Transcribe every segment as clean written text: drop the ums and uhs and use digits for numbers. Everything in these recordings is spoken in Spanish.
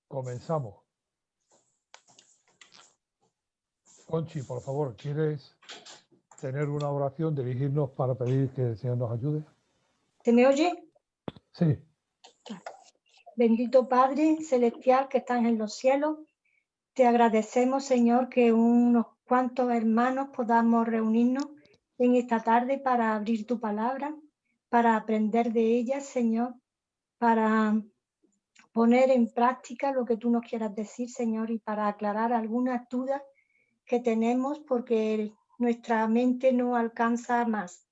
Comenzamos. Conchi, por favor, ¿quieres tener una oración, dirigirnos para pedir que el Señor nos ayude? ¿Se me oye? Sí. Bendito Padre Celestial que estás en los cielos, te agradecemos, Señor, que unos cuantos hermanos podamos reunirnos en esta tarde para abrir tu palabra, para aprender de ella, Señor, para poner en práctica lo que tú nos quieras decir, Señor, y para aclarar algunas dudas que tenemos porque nuestra mente no alcanza más,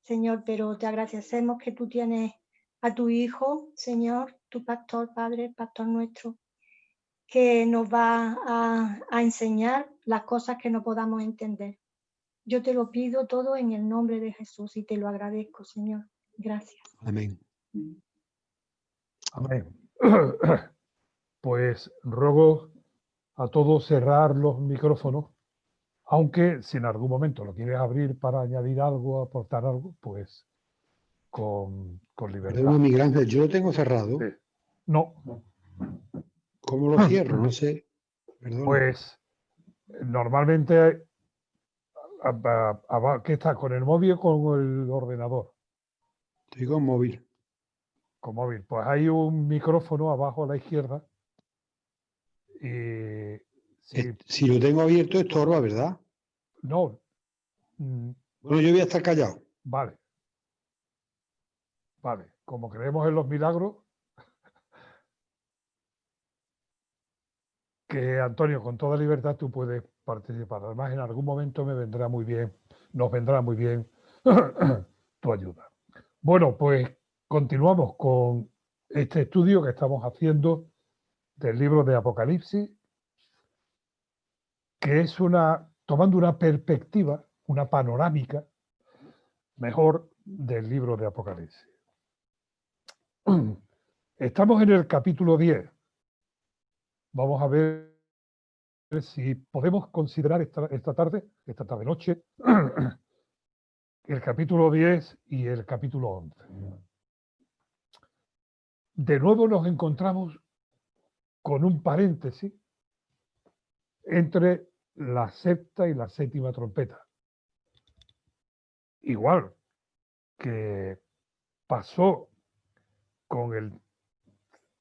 Señor, pero te agradecemos que tú tienes a tu Hijo, Señor, tu pastor, Padre, pastor nuestro, que nos va a enseñar las cosas que no podamos entender. Yo te lo pido todo en el nombre de Jesús y te lo agradezco, Señor. Gracias. Amén. Amén. Pues ruego a todos cerrar los micrófonos, aunque si en algún momento lo quieres abrir para añadir algo, aportar algo, pues con libertad. Perdona, Miguel Ángel, yo lo tengo cerrado. Sí. No, ¿Cómo lo cierro? No sé. Perdona. pues normalmente, ¿qué está? ¿Con el móvil o con el ordenador? Estoy con móvil. Con móvil. Pues hay un micrófono abajo a la izquierda. Y Si lo tengo abierto, estorba, ¿verdad? no. Bueno, yo voy a estar callado. Vale. Vale. Como creemos en los milagros, que Antonio, con toda libertad tú puedes participar. Además, en algún momento nos vendrá muy bien tu ayuda. Bueno, pues continuamos con este estudio que estamos haciendo del libro de Apocalipsis, que es tomando una perspectiva, una panorámica mejor del libro de Apocalipsis. Estamos en el capítulo 10. Vamos a ver si podemos considerar esta tarde noche, el capítulo 10 y el capítulo 11. De nuevo nos encontramos con un paréntesis entre la sexta y la séptima trompeta. Igual que pasó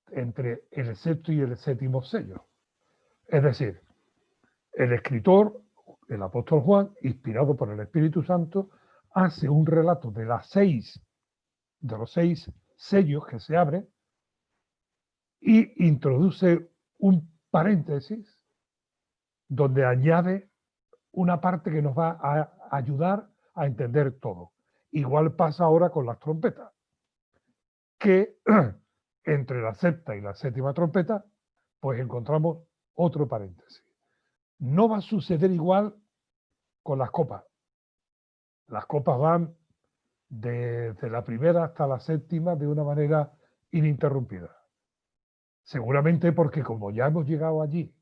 entre el sexto y el séptimo sello. Es decir, el escritor, el apóstol Juan, inspirado por el Espíritu Santo, hace un relato de los 6 sellos que se abren y introduce un paréntesis donde añade una parte que nos va a ayudar a entender todo. Igual pasa ahora con las trompetas, que entre la sexta y la séptima trompeta, pues encontramos otro paréntesis. No va a suceder igual con las copas. Las copas van desde la primera hasta la séptima de una manera ininterrumpida. Seguramente porque como ya hemos llegado allí,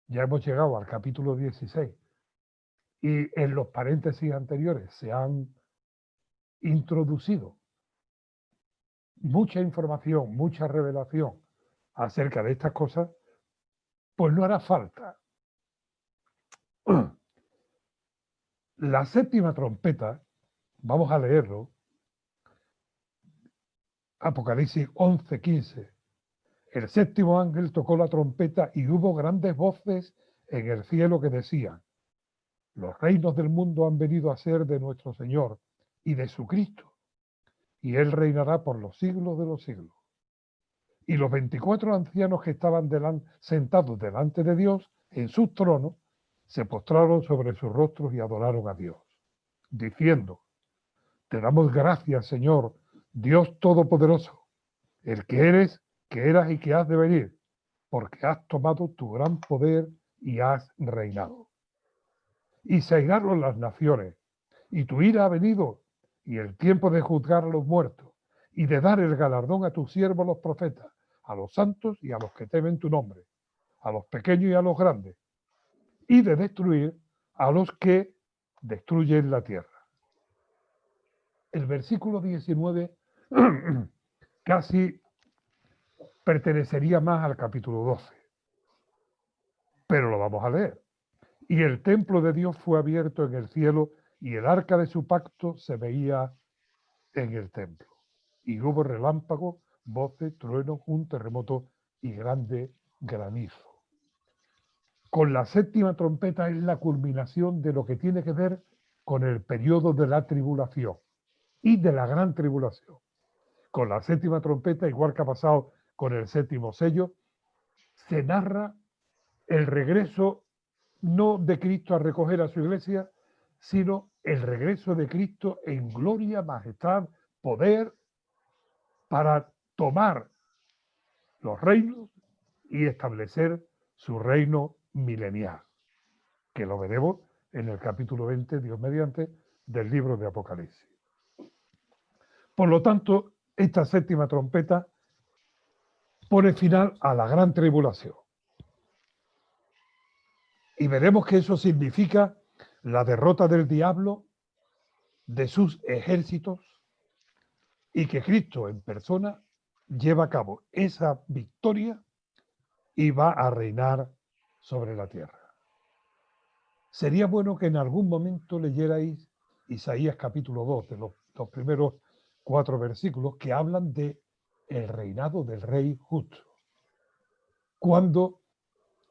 ya hemos llegado al capítulo 16 y en los paréntesis anteriores se han introducido mucha información, mucha revelación acerca de estas cosas, pues no hará falta. La séptima trompeta, vamos a leerlo, Apocalipsis 11:15. El séptimo ángel tocó la trompeta y hubo grandes voces en el cielo que decían: los reinos del mundo han venido a ser de nuestro Señor y de su Cristo, y Él reinará por los siglos de los siglos. Y los 24 ancianos que estaban sentados delante de Dios en sus tronos se postraron sobre sus rostros y adoraron a Dios, diciendo: te damos gracias, Señor, Dios Todopoderoso, el que eres, que eras y que has de venir, porque has tomado tu gran poder y has reinado. Y se airaron las naciones, y tu ira ha venido, y el tiempo de juzgar a los muertos, y de dar el galardón a tus siervos los profetas, a los santos y a los que temen tu nombre, a los pequeños y a los grandes, y de destruir a los que destruyen la tierra. El versículo 19 casi pertenecería más al capítulo 12, pero lo vamos a leer. Y el templo de Dios fue abierto en el cielo y el arca de su pacto se veía en el templo. Y hubo relámpagos, voces, truenos, un terremoto y grande granizo. Con la séptima trompeta es la culminación de lo que tiene que ver con el periodo de la tribulación y de la gran tribulación. Con la séptima trompeta, igual que ha pasado con el séptimo sello, se narra el regreso no de Cristo a recoger a su iglesia, sino el regreso de Cristo en gloria, majestad, poder, para tomar los reinos y establecer su reino milenial, que lo veremos en el capítulo 20, Dios mediante, del libro de Apocalipsis. Por lo tanto, esta séptima trompeta pone final a la gran tribulación. Y veremos que eso significa la derrota del diablo, de sus ejércitos, y que Cristo en persona lleva a cabo esa victoria y va a reinar sobre la tierra. Sería bueno que en algún momento leyerais Isaías capítulo 2, de los primeros 4 versículos, que hablan de el reinado del rey justo, cuando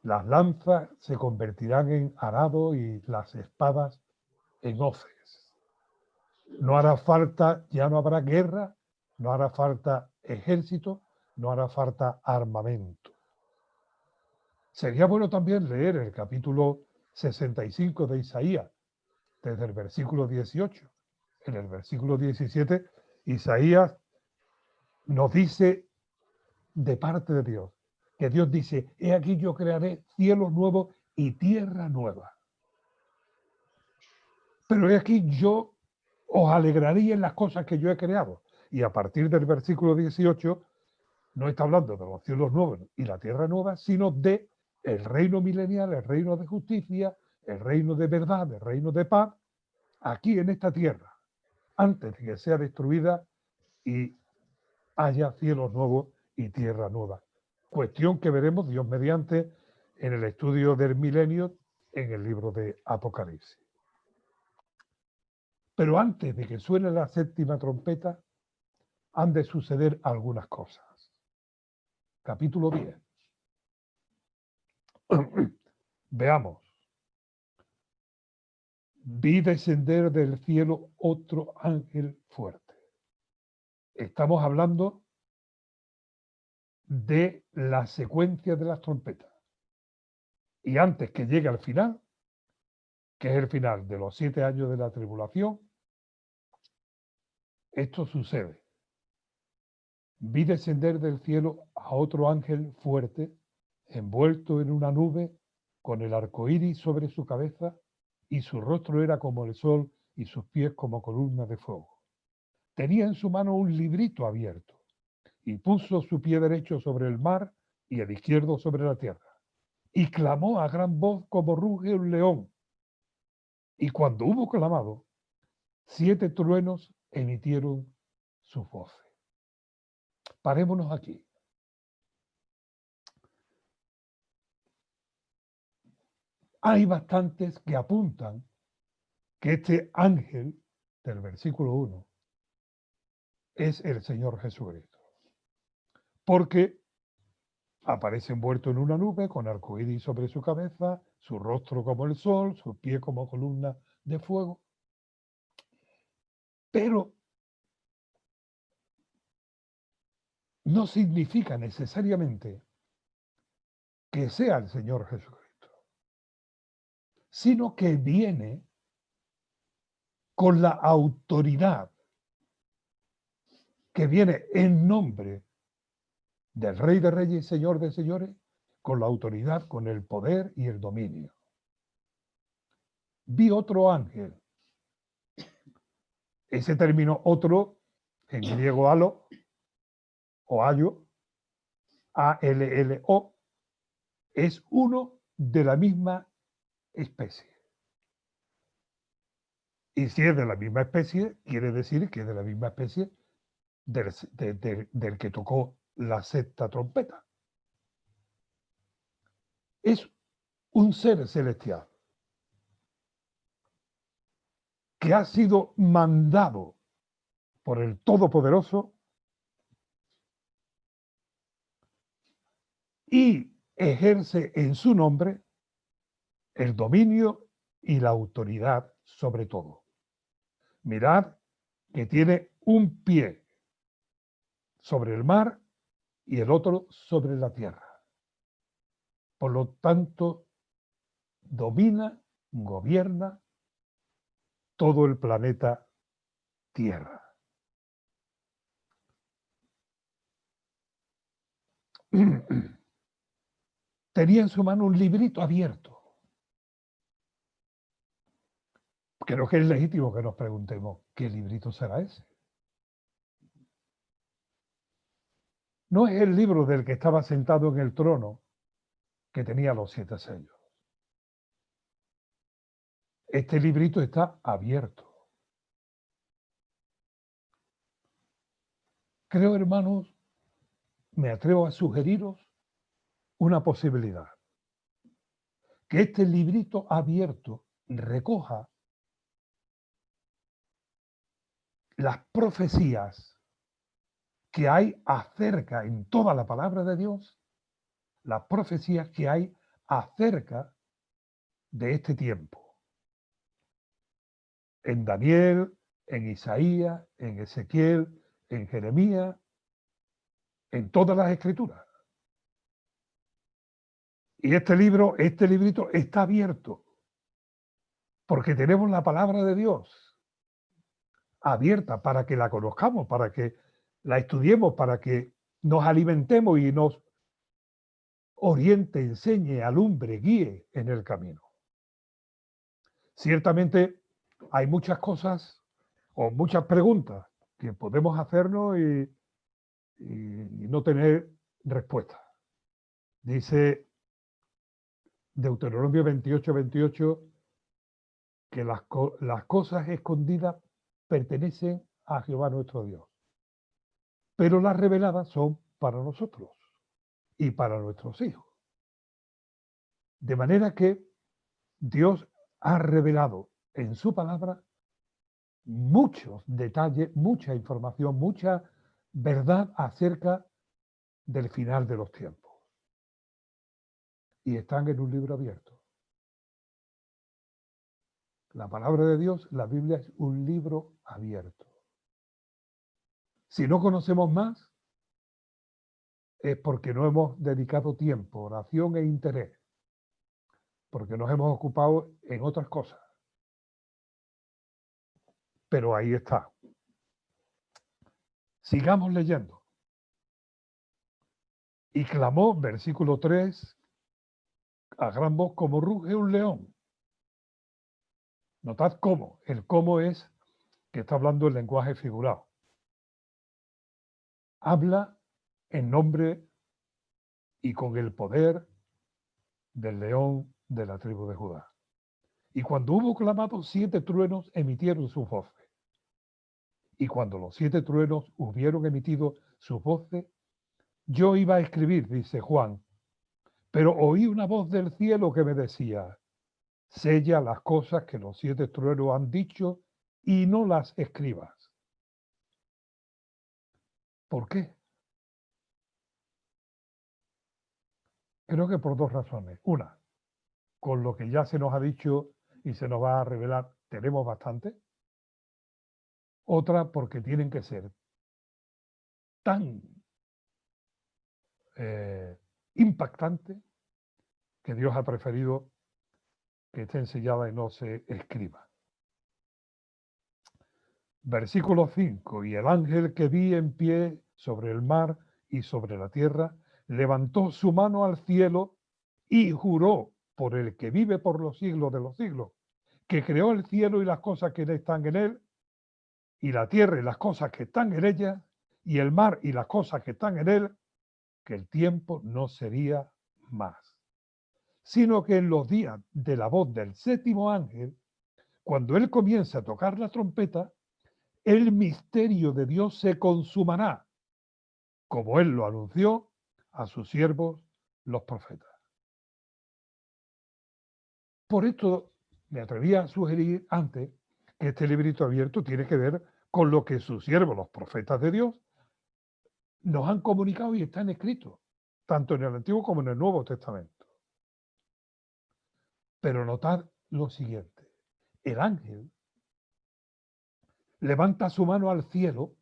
las lanzas se convertirán en arado y las espadas en hoces. No hará falta, ya no habrá guerra, no hará falta ejército, no hará falta armamento. Sería bueno también leer el capítulo 65 de Isaías, desde el versículo 18. En el versículo 17, Isaías nos dice de parte de Dios, que Dios dice, he aquí yo crearé cielos nuevos y tierra nueva. Pero he aquí yo os alegraría en las cosas que yo he creado. Y a partir del versículo 18, no está hablando de los cielos nuevos y la tierra nueva, sino de el reino milenial, el reino de justicia, el reino de verdad, el reino de paz, aquí en esta tierra, antes de que sea destruida y haya cielos nuevos y tierra nueva. Cuestión que veremos, Dios mediante, en el estudio del milenio en el libro de Apocalipsis. Pero antes de que suene la séptima trompeta, han de suceder algunas cosas. Capítulo 10. Veamos. Vi descender del cielo otro ángel fuerte. Estamos hablando de la secuencia de las trompetas. Y antes que llegue al final, que es el final de los 7 años de la tribulación, esto sucede. Vi descender del cielo a otro ángel fuerte, envuelto en una nube, con el arco iris sobre su cabeza, y su rostro era como el sol y sus pies como columnas de fuego. Tenía en su mano un librito abierto, y puso su pie derecho sobre el mar y el izquierdo sobre la tierra. Y clamó a gran voz como ruge un león. Y cuando hubo clamado, 7 truenos emitieron sus voces. Parémonos aquí. Hay bastantes que apuntan que este ángel del versículo 1 es el Señor Jesucristo. Porque aparece envuelto en una nube con arcoíris sobre su cabeza, su rostro como el sol, sus pies como columna de fuego. Pero no significa necesariamente que sea el Señor Jesucristo, sino que viene con la autoridad, que viene en nombre del Rey de Reyes y Señor de Señores, con la autoridad, con el poder y el dominio. Vi otro ángel. Ese término otro, en griego alo, o ayo, A-L-L-O, es uno de la misma especie. Y si es de la misma especie, quiere decir que es de la misma especie del que tocó la sexta trompeta. Es un ser celestial que ha sido mandado por el Todopoderoso y ejerce en su nombre el dominio y la autoridad sobre todo. Mirad que tiene un pie sobre el mar y el otro sobre la tierra. Por lo tanto, domina, gobierna todo el planeta Tierra. Tenía en su mano un librito abierto. Creo que es legítimo que nos preguntemos, ¿qué librito será ese? No es el libro del que estaba sentado en el trono que tenía los 7 sellos. Este librito está abierto. Creo, hermanos, me atrevo a sugeriros una posibilidad. Que este librito abierto recoja las profecías que hay acerca en toda la palabra de Dios, las profecías que hay acerca de este tiempo. En Daniel, en Isaías, en Ezequiel, en Jeremías, en todas las escrituras. Y este librito está abierto, porque tenemos la palabra de Dios abierta para que la conozcamos, para que la estudiemos, para que nos alimentemos y nos oriente, enseñe, alumbre, guíe en el camino. Ciertamente hay muchas cosas o muchas preguntas que podemos hacernos y no tener respuesta. Dice Deuteronomio 28:28 que las cosas escondidas pertenecen a Jehová nuestro Dios, pero las reveladas son para nosotros y para nuestros hijos. De manera que Dios ha revelado en su palabra muchos detalles, mucha información, mucha verdad acerca del final de los tiempos. Y están en un libro abierto. La palabra de Dios, la Biblia, es un libro abierto. Si no conocemos más, es porque no hemos dedicado tiempo, oración e interés, porque nos hemos ocupado en otras cosas. Pero ahí está. Sigamos leyendo. Y clamó, versículo 3, a gran voz como ruge un león. Notad cómo. El cómo es que está hablando el lenguaje figurado. Habla en nombre y con el poder del león de la tribu de Judá. Y cuando hubo clamado, 7 truenos emitieron sus voces. Y cuando los 7 truenos hubieron emitido sus voces, yo iba a escribir, dice Juan, pero oí una voz del cielo que me decía, sella las cosas que los 7 truenos han dicho y no las escribas. ¿Por qué? Creo que por 2 razones. Una, con lo que ya se nos ha dicho y se nos va a revelar, tenemos bastante. Otra, porque tienen que ser tan impactantes que Dios ha preferido que esté sellada y no se escriba. Versículo 5. Y el ángel que vi en pie sobre el mar y sobre la tierra, levantó su mano al cielo y juró por el que vive por los siglos de los siglos, que creó el cielo y las cosas que están en él, y la tierra y las cosas que están en ella, y el mar y las cosas que están en él, que el tiempo no sería más, sino que en los días de la voz del 7º ángel, cuando él comience a tocar la trompeta, el misterio de Dios se consumará, como él lo anunció a sus siervos, los profetas. Por esto me atreví a sugerir antes que este librito abierto tiene que ver con lo que sus siervos, los profetas de Dios, nos han comunicado y están escritos, tanto en el Antiguo como en el Nuevo Testamento. Pero notad lo siguiente: el ángel levanta su mano al cielo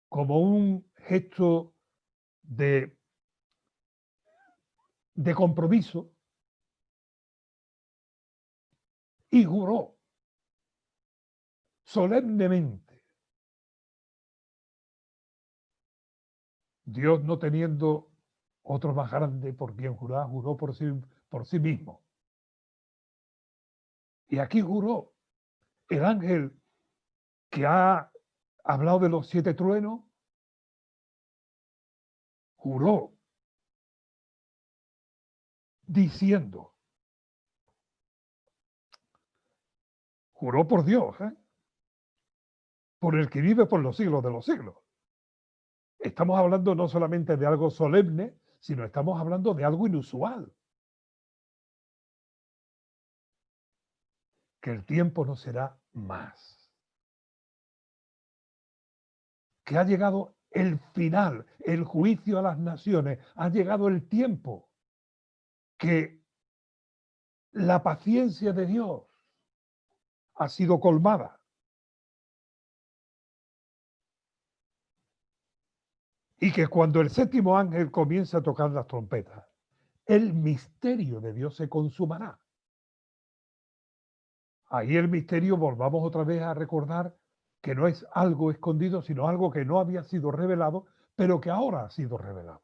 como un gesto de compromiso y juró solemnemente, Dios no teniendo otro más grande por quien jurar, juró por sí mismo. Y aquí juró el ángel que ha hablado de los 7 truenos, juró diciendo, juró por Dios, por el que vive por los siglos de los siglos. Estamos hablando no solamente de algo solemne, sino estamos hablando de algo inusual. Que el tiempo no será más. Que ha llegado el final, el juicio a las naciones, ha llegado el tiempo. Que la paciencia de Dios ha sido colmada. Y que cuando el 7º ángel comience a tocar las trompetas, el misterio de Dios se consumará. Ahí el misterio, volvamos otra vez a recordar que no es algo escondido, sino algo que no había sido revelado, pero que ahora ha sido revelado.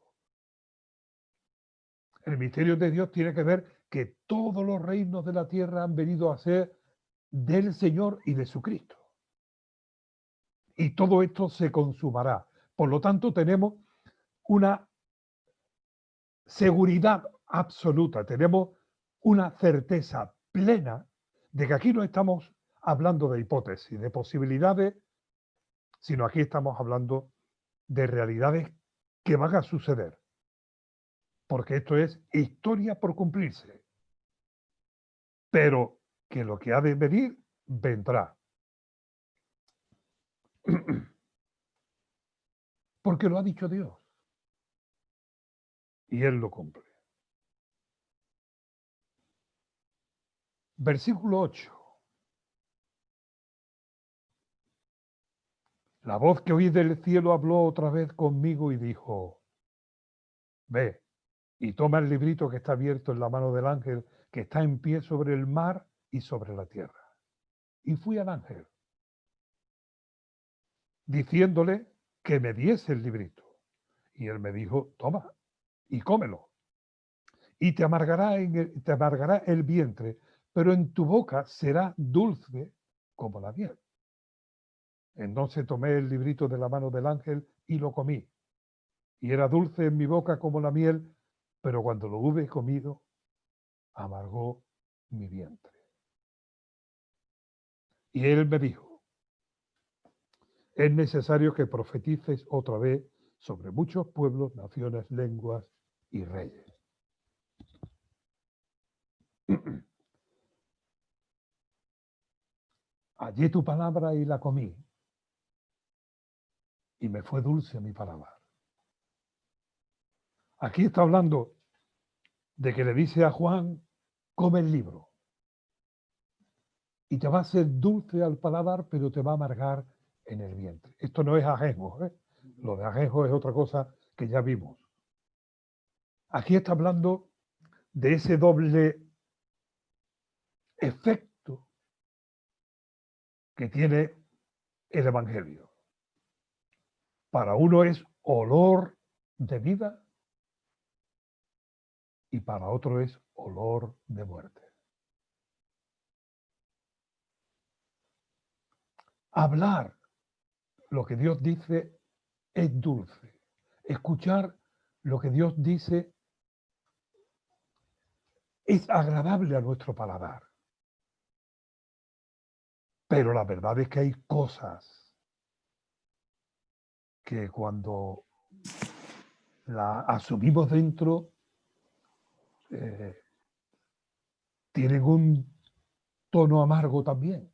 El misterio de Dios tiene que ver que todos los reinos de la tierra han venido a ser del Señor y de su Cristo. Y todo esto se consumará. Por lo tanto, tenemos una seguridad absoluta, tenemos una certeza plena de que aquí no estamos hablando de hipótesis, de posibilidades, sino aquí estamos hablando de realidades que van a suceder. Porque esto es historia por cumplirse. Pero que lo que ha de venir, vendrá. Porque lo ha dicho Dios. Y Él lo cumple. Versículo 8. La voz que oí del cielo habló otra vez conmigo y dijo, ve y toma el librito que está abierto en la mano del ángel que está en pie sobre el mar y sobre la tierra. Y fui al ángel, diciéndole que me diese el librito. Y él me dijo, toma y cómelo. Y te amargará el vientre, pero en tu boca será dulce como la miel. Entonces tomé el librito de la mano del ángel y lo comí. Y era dulce en mi boca como la miel, pero cuando lo hube comido, amargó mi vientre. Y él me dijo, es necesario que profetices otra vez sobre muchos pueblos, naciones, lenguas y reyes. Hallé tu palabra y la comí, y me fue dulce mi paladar. Aquí está hablando de que le dice a Juan, come el libro. Y te va a ser dulce al paladar, pero te va a amargar en el vientre. Esto no es ajenjo, ¿eh? Lo de ajenjo es otra cosa que ya vimos. Aquí está hablando de ese doble efecto que tiene el Evangelio. Para uno es olor de vida y para otro es olor de muerte. Hablar lo que Dios dice es dulce. Escuchar lo que Dios dice es agradable a nuestro paladar. Pero la verdad es que hay cosas que cuando la asumimos dentro, tienen un tono amargo también.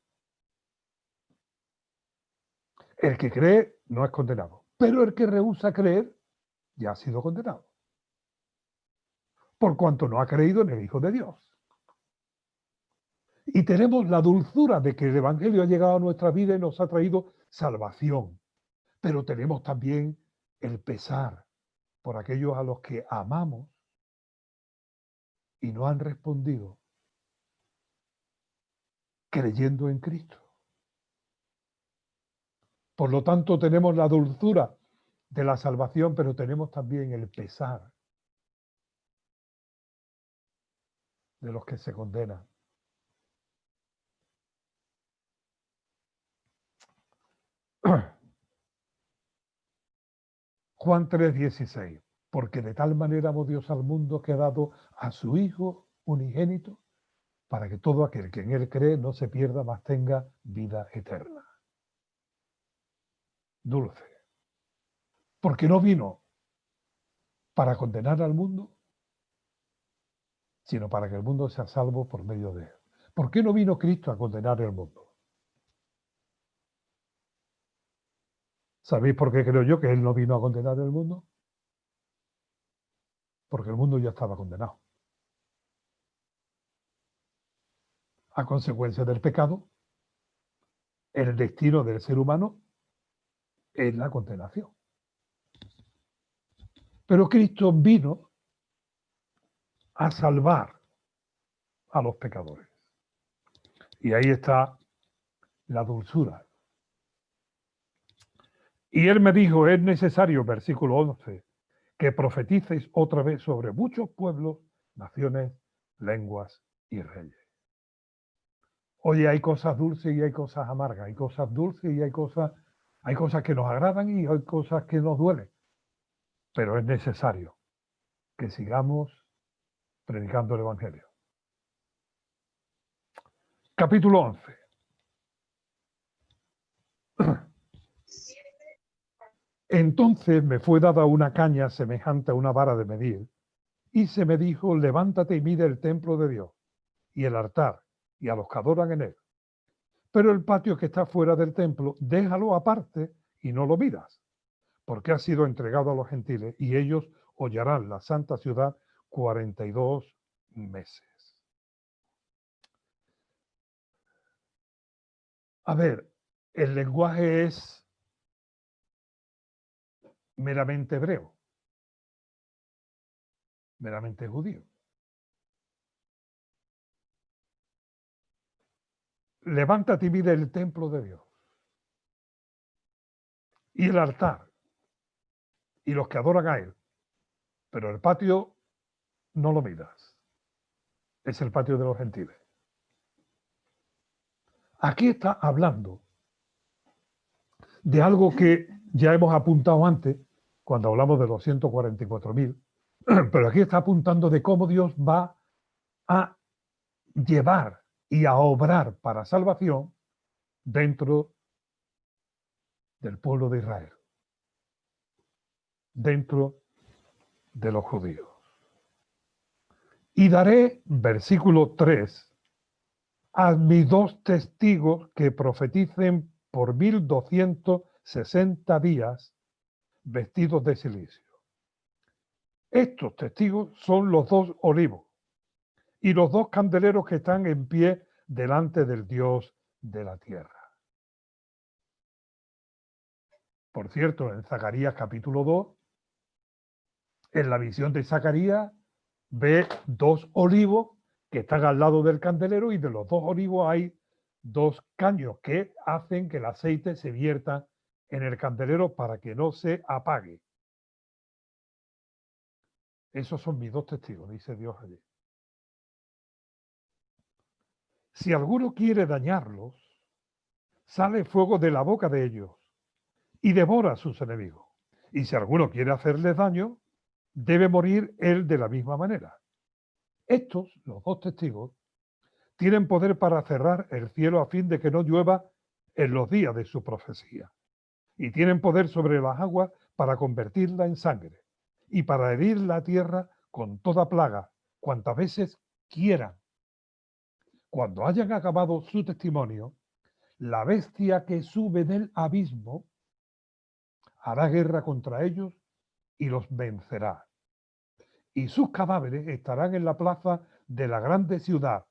El que cree no es condenado, pero el que rehúsa creer ya ha sido condenado, por cuanto no ha creído en el Hijo de Dios. Y tenemos la dulzura de que el Evangelio ha llegado a nuestra vida y nos ha traído salvación, pero tenemos también el pesar por aquellos a los que amamos y no han respondido creyendo en Cristo. Por lo tanto, tenemos la dulzura de la salvación, pero tenemos también el pesar de los que se condenan. Juan 3:16, porque de tal manera amó Dios al mundo que ha dado a su Hijo unigénito, para que todo aquel que en él cree no se pierda, mas tenga vida eterna. Dulce. Porque no vino para condenar al mundo, sino para que el mundo sea salvo por medio de él. ¿Por qué no vino Cristo a condenar el mundo? ¿Sabéis por qué creo yo que él no vino a condenar el mundo? Porque el mundo ya estaba condenado. A consecuencia del pecado, el destino del ser humano es la condenación. Pero Cristo vino a salvar a los pecadores. Y ahí está la dulzura. Y él me dijo, es necesario, versículo 11, que profeticéis otra vez sobre muchos pueblos, naciones, lenguas y reyes. Oye, hay cosas dulces y hay cosas amargas, hay cosas dulces y hay cosas que nos agradan y hay cosas que nos duelen. Pero es necesario que sigamos predicando el Evangelio. Capítulo 11. Entonces me fue dada una caña semejante a una vara de medir, y se me dijo, levántate y mide el templo de Dios, y el altar, y a los que adoran en él. Pero el patio que está fuera del templo, déjalo aparte y no lo midas, porque ha sido entregado a los gentiles, y ellos hollarán la santa ciudad 42 meses. A ver, el lenguaje es meramente hebreo, meramente judío. Levántate y mide el templo de Dios, y el altar, y los que adoran a él. Pero el patio no lo midas. Es el patio de los gentiles. Aquí está hablando de algo que ya hemos apuntado antes, cuando hablamos de los 144.000, pero aquí está apuntando de cómo Dios va a llevar y a obrar para salvación dentro del pueblo de Israel, dentro de los judíos. Y daré, versículo 3, a mis 2 testigos que profeticen por 1260 días vestidos de silicio. Estos testigos son los 2 olivos y los 2 candeleros que están en pie delante del Dios de la tierra. Por cierto, en Zacarías capítulo 2, en la visión de Zacarías, ve 2 olivos que están al lado del candelero, y de los 2 olivos hay 2 caños que hacen que el aceite se vierta en el candelero para que no se apague. Esos son mis 2 testigos, dice Dios allí. Si alguno quiere dañarlos, sale fuego de la boca de ellos y devora a sus enemigos. Y si alguno quiere hacerles daño, debe morir él de la misma manera. Estos, los 2 testigos, tienen poder para cerrar el cielo a fin de que no llueva en los días de su profecía. y tienen poder sobre las aguas para convertirla en sangre y para herir la tierra con toda plaga, cuantas veces quieran. Cuando hayan acabado su testimonio, la bestia que sube del abismo hará guerra contra ellos y los vencerá. Y sus cadáveres estarán en la plaza de la grande ciudad,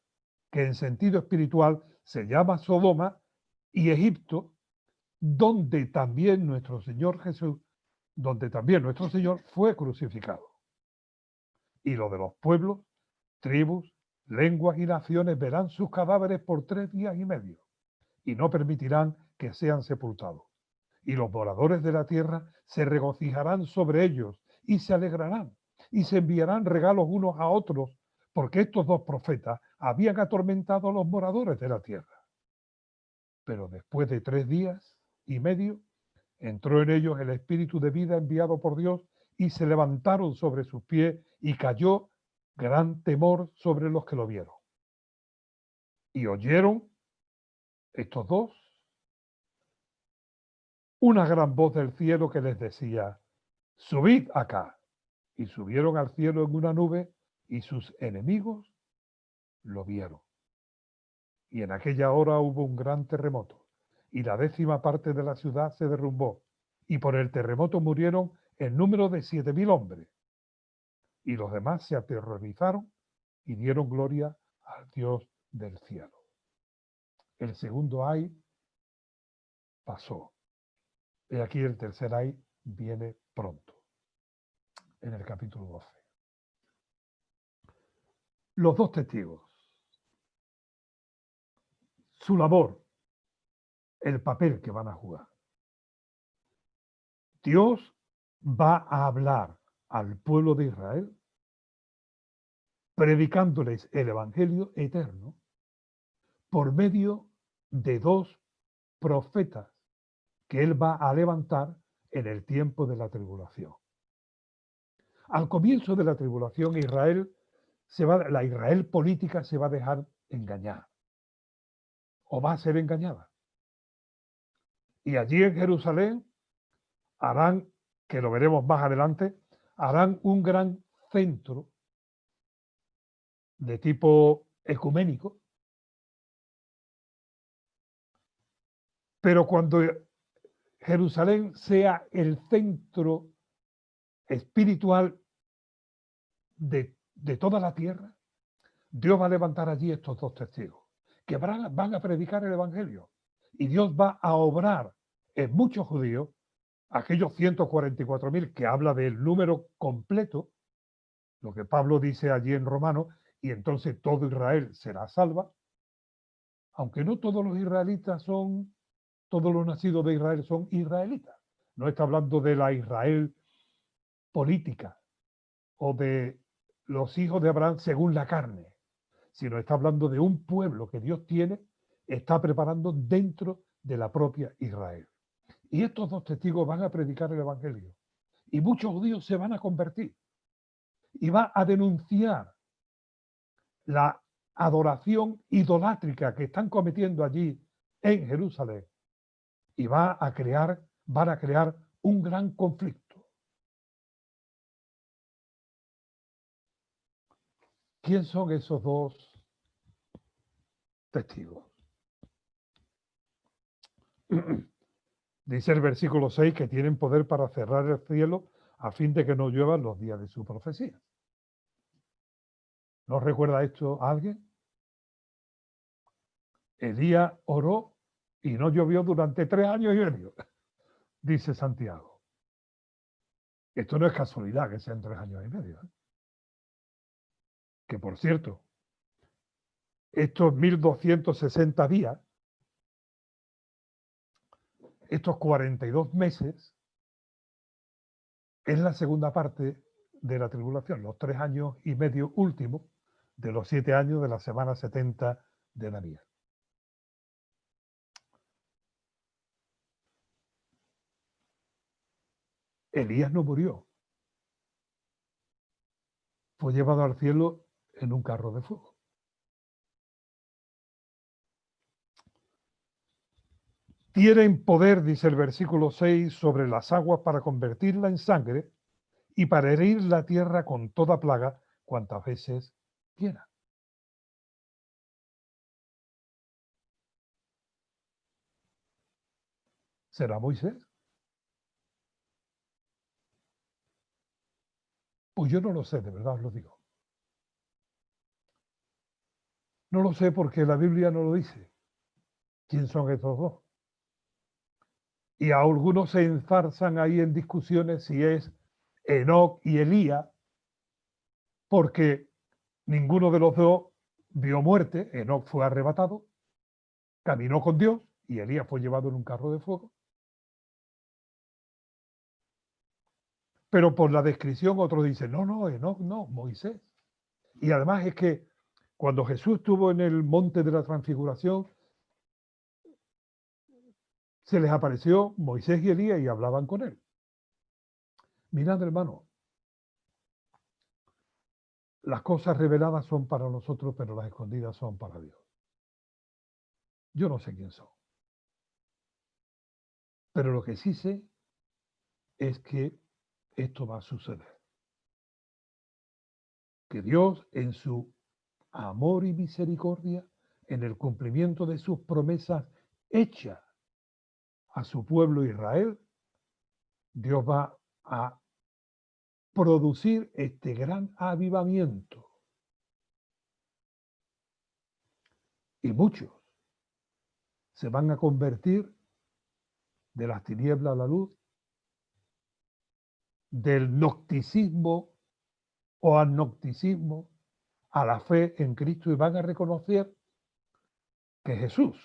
que en sentido espiritual se llama Sodoma, y Egipto, donde también nuestro Señor Jesús, donde también nuestro Señor fue crucificado. Y lo de los pueblos, tribus, lenguas y naciones verán sus cadáveres por 3 días y medio, y no permitirán que sean sepultados. Y los moradores de la tierra se regocijarán sobre ellos y se alegrarán y se enviarán regalos unos a otros, porque estos dos profetas habían atormentado a los moradores de la tierra. Pero después de 3 días y medio, entró en ellos el espíritu de vida enviado por Dios y se levantaron sobre sus pies y cayó gran temor sobre los que lo vieron. Y oyeron estos dos una gran voz del cielo que les decía: subid acá. Y subieron al cielo en una nube y sus enemigos lo vieron. Y en aquella hora hubo un gran terremoto y la 10ª parte de la ciudad se derrumbó y por el terremoto murieron el número de 7.000 hombres. Y los demás se aterrorizaron y dieron gloria al Dios del cielo. El segundo ay pasó. Y aquí el tercer ay viene pronto, en el capítulo 12. Los dos testigos. Su labor, el papel que van a jugar. Dios va a hablar al pueblo de Israel predicándoles el evangelio eterno por medio de dos profetas que él va a levantar en el tiempo de la tribulación. Al comienzo de la tribulación, la Israel política se va a dejar engañar o va a ser engañada. Y allí en Jerusalén harán, que lo veremos más adelante, harán un gran centro de tipo ecuménico. Pero cuando Jerusalén sea el centro espiritual de toda la tierra, Dios va a levantar allí estos dos testigos que van a predicar el evangelio. Y Dios va a obrar en muchos judíos, aquellos 144.000 que habla del número completo, lo que Pablo dice allí en Romanos, y entonces todo Israel será salva, aunque no todos los israelitas todos los nacidos de Israel son israelitas. No está hablando de la Israel política o de los hijos de Abraham según la carne, sino está hablando de un pueblo que Dios está preparando dentro de la propia Israel. Y estos dos testigos van a predicar el evangelio. Y muchos judíos se van a convertir. Y va a denunciar la adoración idolátrica que están cometiendo allí en Jerusalén. Y van a crear un gran conflicto. ¿Quién son esos dos testigos? Dice el versículo 6 que tienen poder para cerrar el cielo a fin de que no lluevan los días de su profecía. ¿No recuerda esto a alguien? Elías oró y no llovió durante 3 años y medio, dice Santiago. Esto no es casualidad que sean 3 años y medio. Que por cierto, estos 1260 días, estos 42 meses, es la segunda parte de la tribulación, los 3 años y medio últimos de los 7 años de la semana 70 de Daniel. Elías no murió. Fue llevado al cielo en un carro de fuego. tienen poder, dice el versículo 6, sobre las aguas para convertirla en sangre y para herir la tierra con toda plaga cuantas veces quieran. ¿Será Moisés? Pues yo no lo sé, de verdad os lo digo. No lo sé porque la Biblia no lo dice. ¿Quién son estos dos? Y a algunos se enzarzan ahí en discusiones si es Enoc y Elías, porque ninguno de los dos vio muerte. Enoc fue arrebatado, caminó con Dios y Elías fue llevado en un carro de fuego. Pero por la descripción otros dicen, no, Enoc no, Moisés. Y además es que cuando Jesús estuvo en el monte de la transfiguración, se les apareció Moisés y Elías y hablaban con él. Mirad, hermano, las cosas reveladas son para nosotros, pero las escondidas son para Dios. Yo no sé quién son. Pero lo que sí sé es que esto va a suceder. Que Dios, en su amor y misericordia, en el cumplimiento de sus promesas hechas a su pueblo Israel, Dios va a producir este gran avivamiento. Y muchos se van a convertir de las tinieblas a la luz, del gnosticismo o agnosticismo a la fe en Cristo y van a reconocer que Jesús,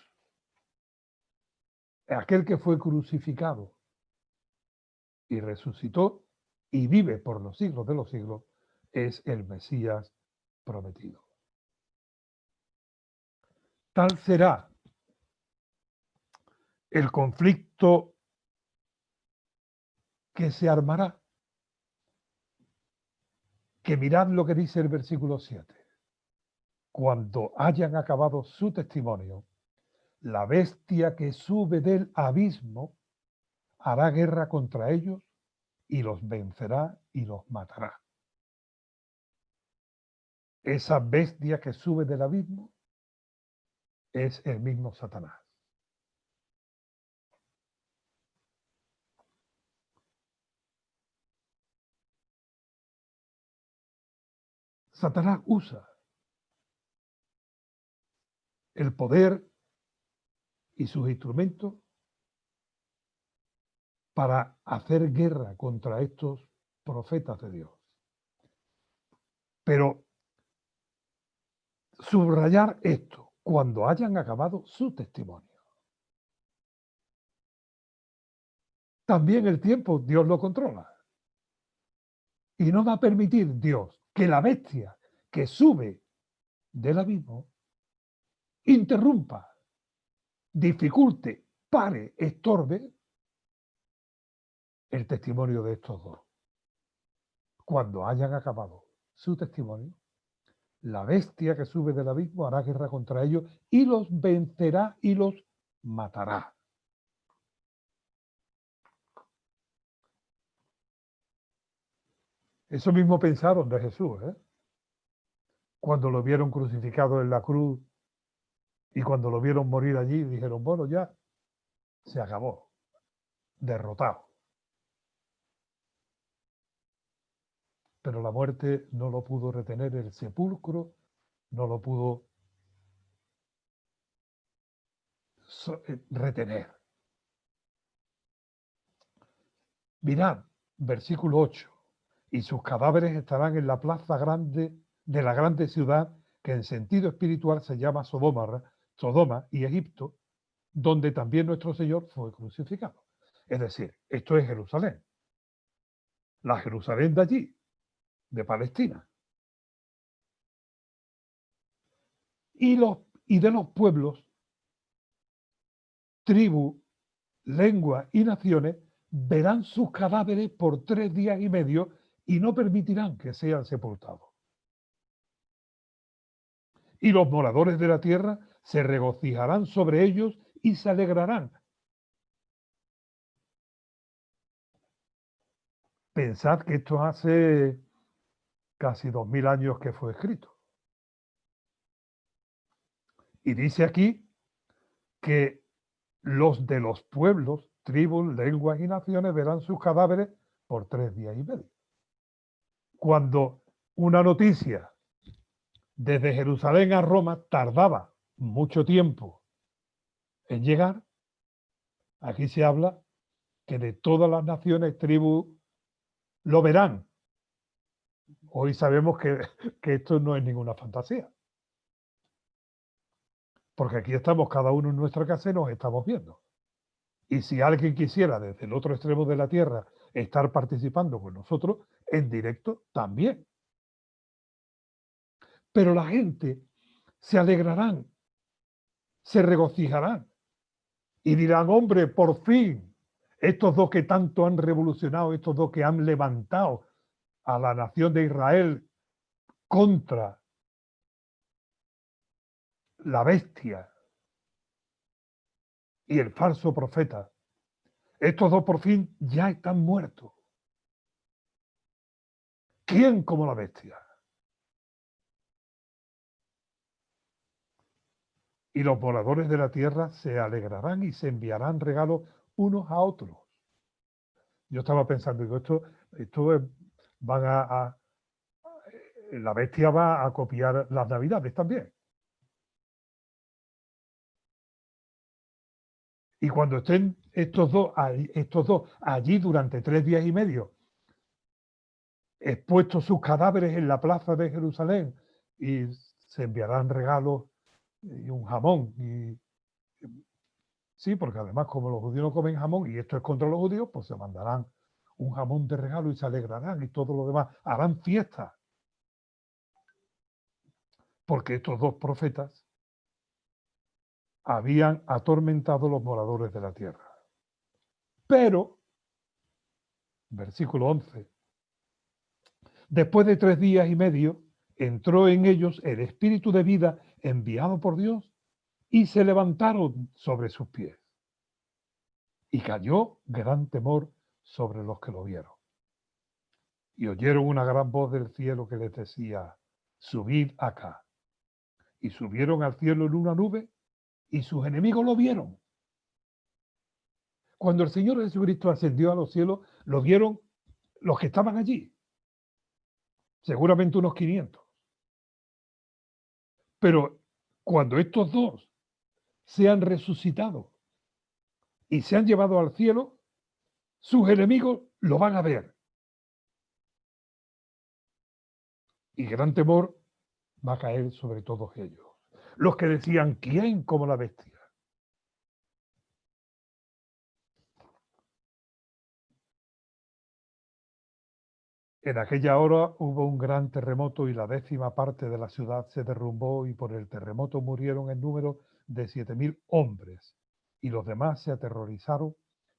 aquel que fue crucificado y resucitó y vive por los siglos de los siglos, es el Mesías prometido. Tal será el conflicto que se armará, que mirad lo que dice el versículo 7. Cuando hayan acabado su testimonio, la bestia que sube del abismo hará guerra contra ellos y los vencerá y los matará. Esa bestia que sube del abismo es el mismo Satanás. Satanás usa el poder y sus instrumentos para hacer guerra contra estos profetas de Dios. Pero subrayar esto, cuando hayan acabado su testimonio. También el tiempo Dios lo controla. Y no va a permitir Dios que la bestia que sube del abismo interrumpa, dificulte, pare, estorbe el testimonio de estos dos. Cuando hayan acabado su testimonio, la bestia que sube del abismo hará guerra contra ellos y los vencerá y los matará. Eso mismo pensaron de Jesús, cuando lo vieron crucificado en la cruz y cuando lo vieron morir allí, dijeron, bueno, ya se acabó, derrotado. Pero la muerte no lo pudo retener, el sepulcro no lo pudo retener. Mirad, versículo 8, y sus cadáveres estarán en la plaza grande de la grande ciudad que en sentido espiritual se llama Sodoma y Egipto, donde también nuestro Señor fue crucificado. Es decir, esto es Jerusalén. La Jerusalén de allí, de Palestina. Y de los pueblos, tribus, lenguas y naciones verán sus cadáveres por 3 días y medio y no permitirán que sean sepultados. Y los moradores de la tierra se regocijarán sobre ellos y se alegrarán Pensad que esto hace casi 2000 años que fue escrito. Y dice aquí que los de los pueblos, tribus, lenguas y naciones verán sus cadáveres por 3 días y medio. Cuando una noticia desde Jerusalén a Roma tardaba mucho tiempo en llegar, aquí se habla que de todas las naciones, tribus, lo verán. Hoy sabemos que esto no es ninguna fantasía. Porque aquí estamos cada uno en nuestra casa y nos estamos viendo. Y si alguien quisiera desde el otro extremo de la Tierra estar participando con nosotros, en directo también. Pero la gente se alegrarán, se regocijarán y dirán, hombre, por fin, estos dos que tanto han revolucionado, estos dos que han levantado a la nación de Israel contra la bestia y el falso profeta, estos dos por fin ya están muertos. ¿Quién como la bestia? Y los moradores de la tierra se alegrarán y se enviarán regalos unos a otros. Yo estaba pensando, digo, van la bestia va a copiar las navidades también. Y cuando estén estos dos allí durante 3 días y medio, expuestos sus cadáveres en la plaza de Jerusalén, y se enviarán regalos y un jamón. Sí, porque además como los judíos no comen jamón y esto es contra los judíos, pues se mandarán un jamón de regalo y se alegrarán y todo lo demás. Harán fiesta. Porque estos dos profetas habían atormentado a los moradores de la tierra. Pero, versículo 11, después de 3 días y medio, entró en ellos el espíritu de vida enviado por Dios y se levantaron sobre sus pies. Y cayó gran temor sobre los que lo vieron. Y oyeron una gran voz del cielo que les decía, subid acá. Y subieron al cielo en una nube y sus enemigos lo vieron. Cuando el Señor Jesucristo ascendió a los cielos, lo vieron los que estaban allí. Seguramente unos 500. Pero cuando estos dos se han resucitado y se han llevado al cielo, sus enemigos lo van a ver. Y gran temor va a caer sobre todos ellos. Los que decían, ¿quién como la bestia? En aquella hora hubo un gran terremoto y la 10ª parte de la ciudad se derrumbó y por el terremoto murieron en número de 7000 hombres y los demás se aterrorizaron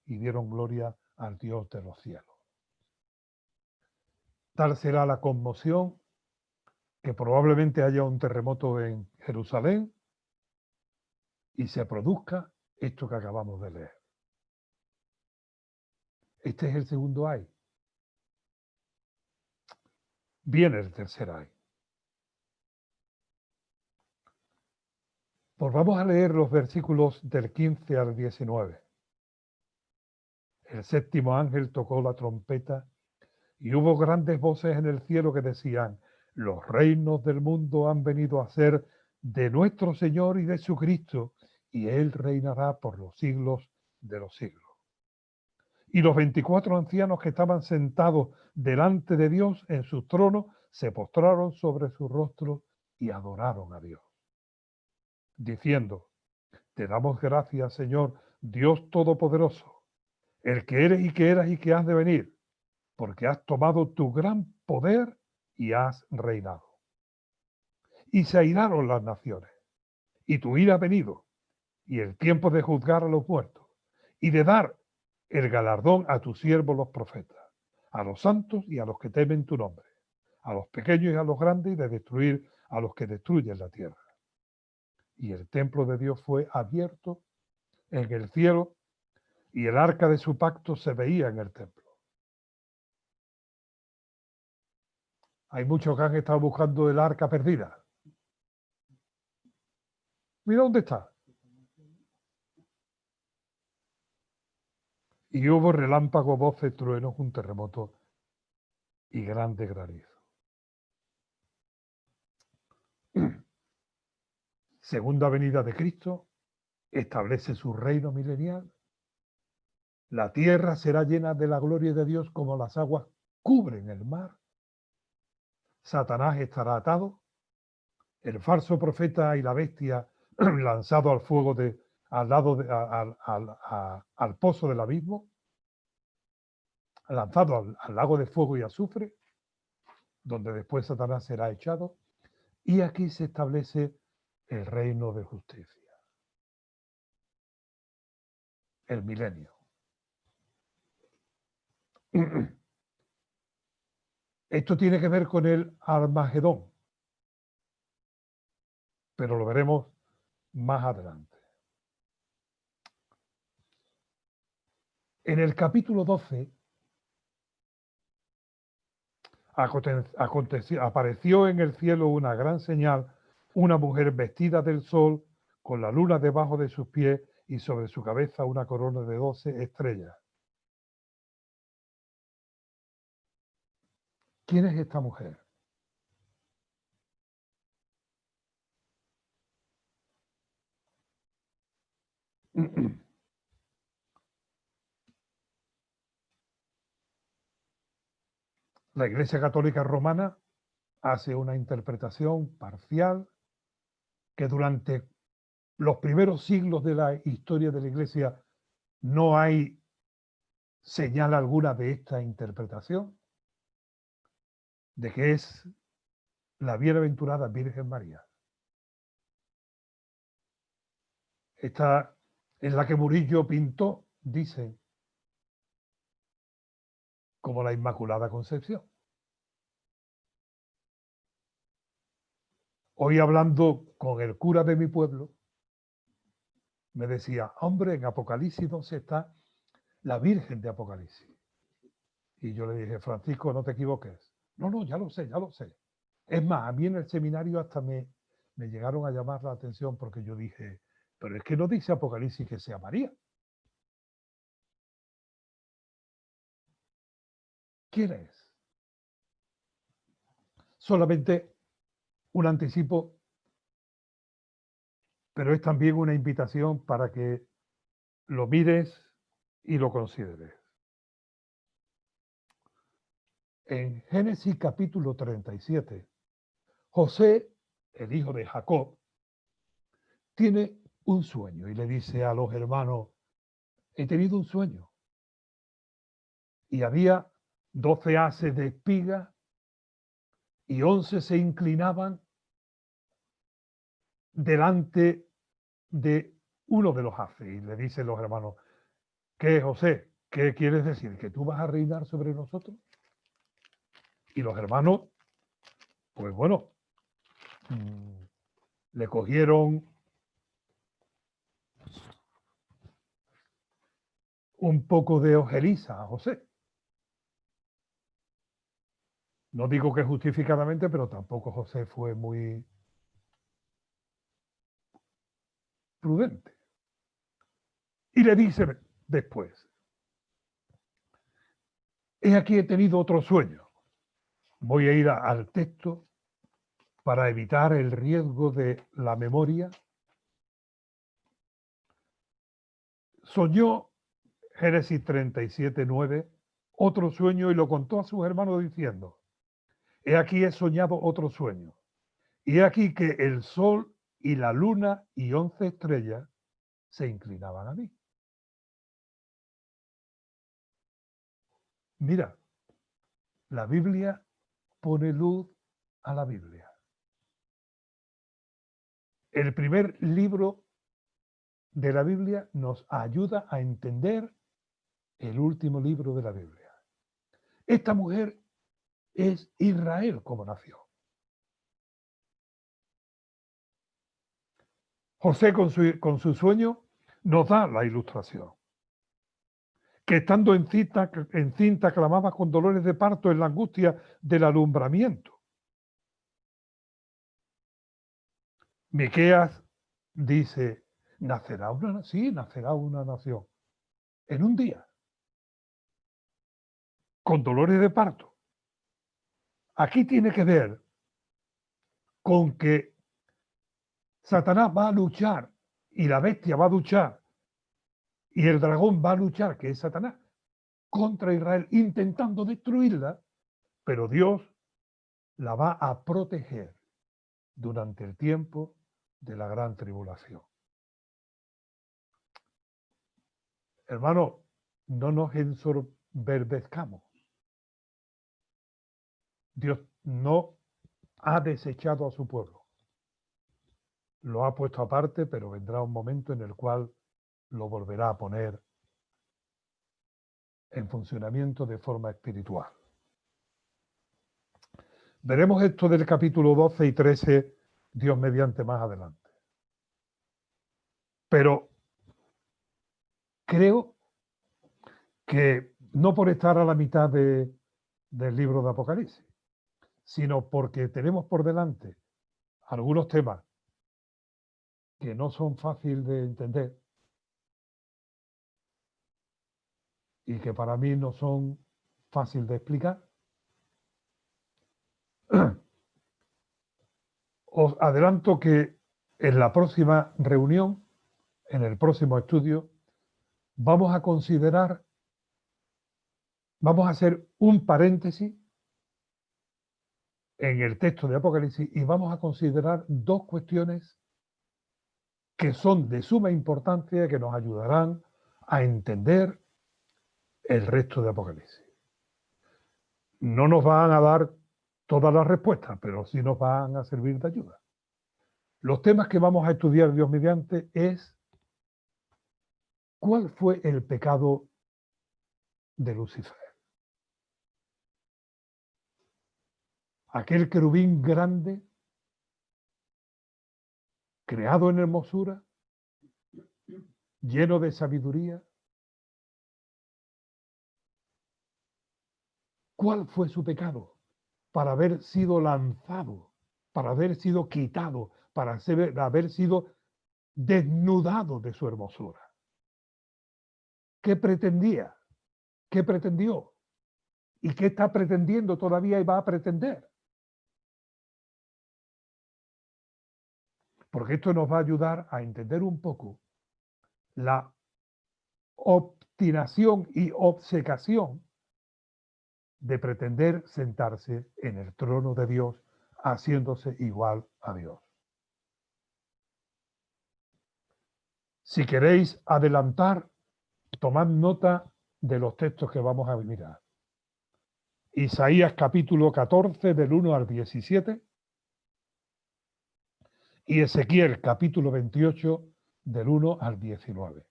y dieron gloria al Dios de los cielos. Tal será la conmoción que probablemente haya un terremoto en Jerusalén y se produzca esto que acabamos de leer. Este es el segundo ay. Viene el tercer ay. Pues vamos a leer los versículos del 15 al 19. El 7º ángel tocó la trompeta y hubo grandes voces en el cielo que decían, los reinos del mundo han venido a ser de nuestro Señor y de su Cristo, y Él reinará por los siglos de los siglos. Y los 24 ancianos que estaban sentados delante de Dios en sus tronos se postraron sobre su rostro y adoraron a Dios, diciendo, te damos gracias, Señor, Dios Todopoderoso, el que eres y que eras y que has de venir, porque has tomado tu gran poder y has reinado. Y se airaron las naciones, y tu ira ha venido, y el tiempo de juzgar a los muertos, y de dar el galardón a tus siervos los profetas, a los santos y a los que temen tu nombre, a los pequeños y a los grandes, y de destruir a los que destruyen la tierra. Y el templo de Dios fue abierto en el cielo, y el arca de su pacto se veía en el templo. Hay muchos que han estado buscando el arca perdida. Mira dónde está. Y hubo relámpagos, voces, truenos, un terremoto y grande granizo. Segunda venida de Cristo establece su reino milenial. La tierra será llena de la gloria de Dios como las aguas cubren el mar. Satanás estará atado. El falso profeta y la bestia lanzado al fuego al pozo del abismo, lanzado al lago de fuego y azufre, donde después Satanás será echado. Y aquí se establece el reino de justicia, el milenio. Esto tiene que ver con el Armagedón, pero lo veremos más adelante. En el capítulo 12 apareció en el cielo una gran señal, una mujer vestida del sol, con la luna debajo de sus pies y sobre su cabeza una corona de 12 estrellas. ¿Quién es esta mujer? La Iglesia Católica Romana hace una interpretación parcial que durante los primeros siglos de la historia de la Iglesia no hay señal alguna de esta interpretación, de que es la bienaventurada Virgen María. Esta es la que Murillo pintó, dicen, como la Inmaculada Concepción. Hoy hablando con el cura de mi pueblo, me decía, hombre, en Apocalipsis 12 está la Virgen de Apocalipsis. Y yo le dije, Francisco, no te equivoques. No, ya lo sé, ya lo sé. Es más, a mí en el seminario hasta me llegaron a llamar la atención porque yo dije, pero es que no dice Apocalipsis que sea María. ¿Quién es? Solamente un anticipo, pero es también una invitación para que lo mires y lo consideres. En Génesis capítulo 37, José, el hijo de Jacob, tiene un sueño y le dice a los hermanos, he tenido un sueño. Y había 12 haces de espiga y 11 se inclinaban delante de uno de los haces. Y le dicen los hermanos, ¿qué, José? ¿Qué quieres decir? ¿Que tú vas a reinar sobre nosotros? Y los hermanos, pues bueno, le cogieron un poco de ojeriza a José. No digo que justificadamente, pero tampoco José fue muy prudente. Y le dice después, he aquí he tenido otro sueño. Voy a ir al texto para evitar el riesgo de la memoria. Soñó, Génesis 37:9, otro sueño y lo contó a sus hermanos diciendo, he aquí he soñado otro sueño. Y he aquí que el sol y la luna y 11 estrellas se inclinaban a mí. Mira, la Biblia pone luz a la Biblia. El primer libro de la Biblia nos ayuda a entender el último libro de la Biblia. Esta mujer es Israel como nación. José con su sueño nos da la ilustración. Que estando encinta clamaba con dolores de parto en la angustia del alumbramiento. Miqueas dice, sí, nacerá una nación en un día, con dolores de parto. Aquí tiene que ver con que Satanás va a luchar y la bestia va a luchar y el dragón va a luchar, que es Satanás, contra Israel, intentando destruirla, pero Dios la va a proteger durante el tiempo de la gran tribulación. Hermano, no nos ensoberbezcamos. Dios no ha desechado a su pueblo. Lo ha puesto aparte, pero vendrá un momento en el cual lo volverá a poner en funcionamiento de forma espiritual. Veremos esto del capítulo 12 y 13, Dios mediante, más adelante. Pero creo que no por estar a la mitad del libro de Apocalipsis, sino porque tenemos por delante algunos temas que no son fáciles de entender y que para mí no son fáciles de explicar. Os adelanto que en la próxima reunión, en el próximo estudio, vamos a hacer un paréntesis en el texto de Apocalipsis y vamos a considerar dos cuestiones que son de suma importancia y que nos ayudarán a entender el resto de Apocalipsis. No nos van a dar todas las respuestas, pero sí nos van a servir de ayuda. Los temas que vamos a estudiar, Dios mediante, es ¿cuál fue el pecado de Lucifer? Aquel querubín grande, creado en hermosura, lleno de sabiduría. ¿Cuál fue su pecado? Para haber sido lanzado, para haber sido quitado, para haber sido desnudado de su hermosura. ¿Qué pretendía? ¿Qué pretendió? ¿Y qué está pretendiendo todavía y va a pretender? Porque esto nos va a ayudar a entender un poco la obstinación y obcecación de pretender sentarse en el trono de Dios haciéndose igual a Dios. Si queréis adelantar, tomad nota de los textos que vamos a mirar. Isaías capítulo 14 del 1 al 17 y Ezequiel capítulo 28 del 1 al 19.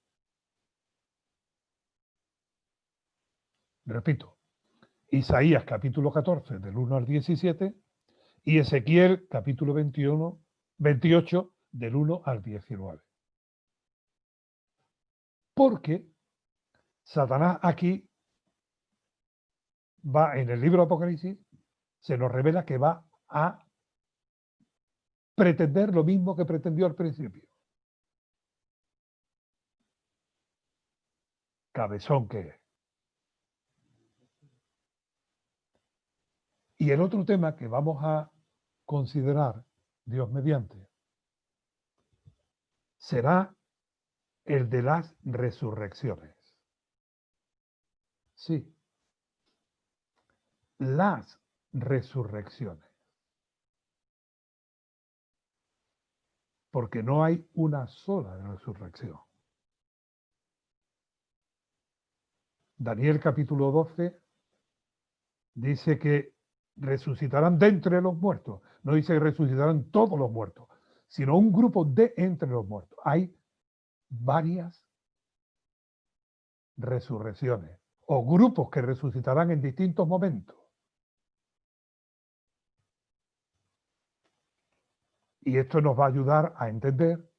Repito, Isaías capítulo 14 del 1 al 17 y Ezequiel capítulo 28 del 1 al 19. Porque Satanás aquí va, en el libro de Apocalipsis, se nos revela que va a pretender lo mismo que pretendió al principio. Cabezón que es. Y el otro tema que vamos a considerar, Dios mediante, será el de las resurrecciones. Sí, las resurrecciones. Porque no hay una sola resurrección. Daniel capítulo 12 dice que resucitarán de entre los muertos. No dice que resucitarán todos los muertos, sino un grupo de entre los muertos. Hay varias resurrecciones o grupos que resucitarán en distintos momentos. Y esto nos va a ayudar a entender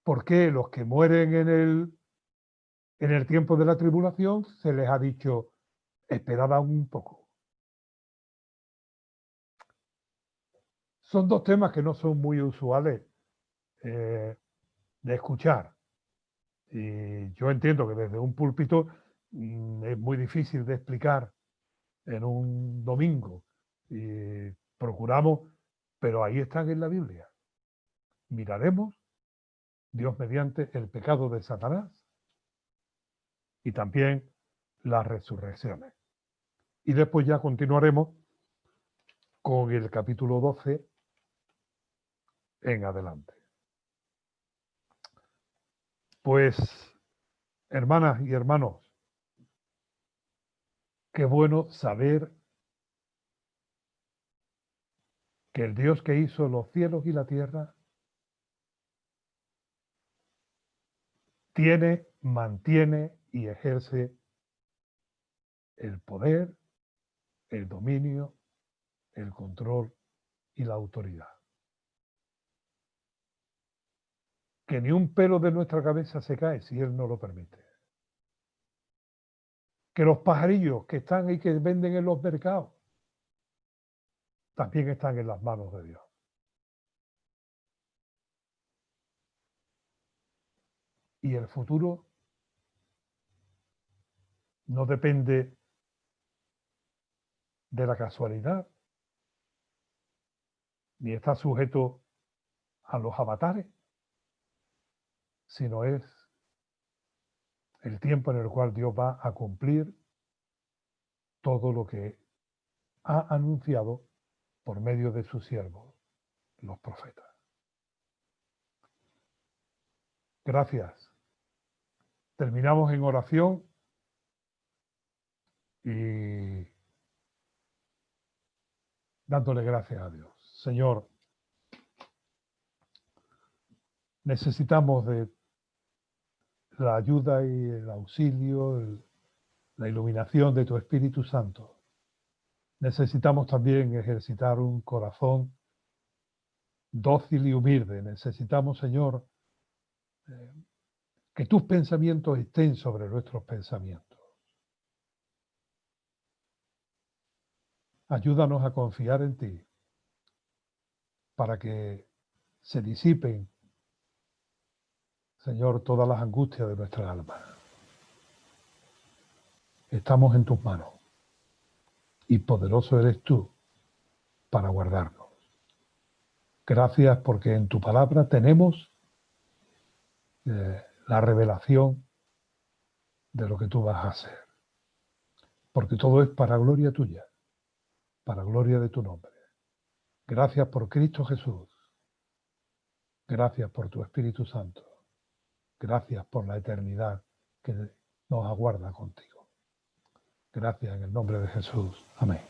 por qué los que mueren en el tiempo de la tribulación se les ha dicho, esperad aún un poco. Son dos temas que no son muy usuales de escuchar. Y yo entiendo que desde un púlpito es muy difícil de explicar en un domingo. Y procuramos, pero ahí están en la Biblia. Miraremos, Dios mediante, el pecado de Satanás y también las resurrecciones. Y después ya continuaremos con el capítulo 12 en adelante. Pues, hermanas y hermanos, qué bueno saber que el Dios que hizo los cielos y la tierra tiene, mantiene y ejerce el poder, el dominio, el control y la autoridad. Que ni un pelo de nuestra cabeza se cae si Él no lo permite. Que los pajarillos que están y que venden en los mercados también están en las manos de Dios. Y el futuro no depende de la casualidad, ni está sujeto a los avatares, sino es el tiempo en el cual Dios va a cumplir todo lo que ha anunciado por medio de sus siervos, los profetas. Gracias. Terminamos en oración y dándole gracias a Dios. Señor, necesitamos de la ayuda y el auxilio, la iluminación de tu Espíritu Santo. Necesitamos también ejercitar un corazón dócil y humilde. Necesitamos, Señor, que tus pensamientos estén sobre nuestros pensamientos. Ayúdanos a confiar en ti para que se disipen, Señor, todas las angustias de nuestra alma. Estamos en tus manos y poderoso eres tú para guardarnos. Gracias porque en tu palabra tenemos la revelación de lo que tú vas a hacer. Porque todo es para gloria tuya, para gloria de tu nombre. Gracias por Cristo Jesús. Gracias por tu Espíritu Santo. Gracias por la eternidad que nos aguarda contigo. Gracias en el nombre de Jesús. Amén.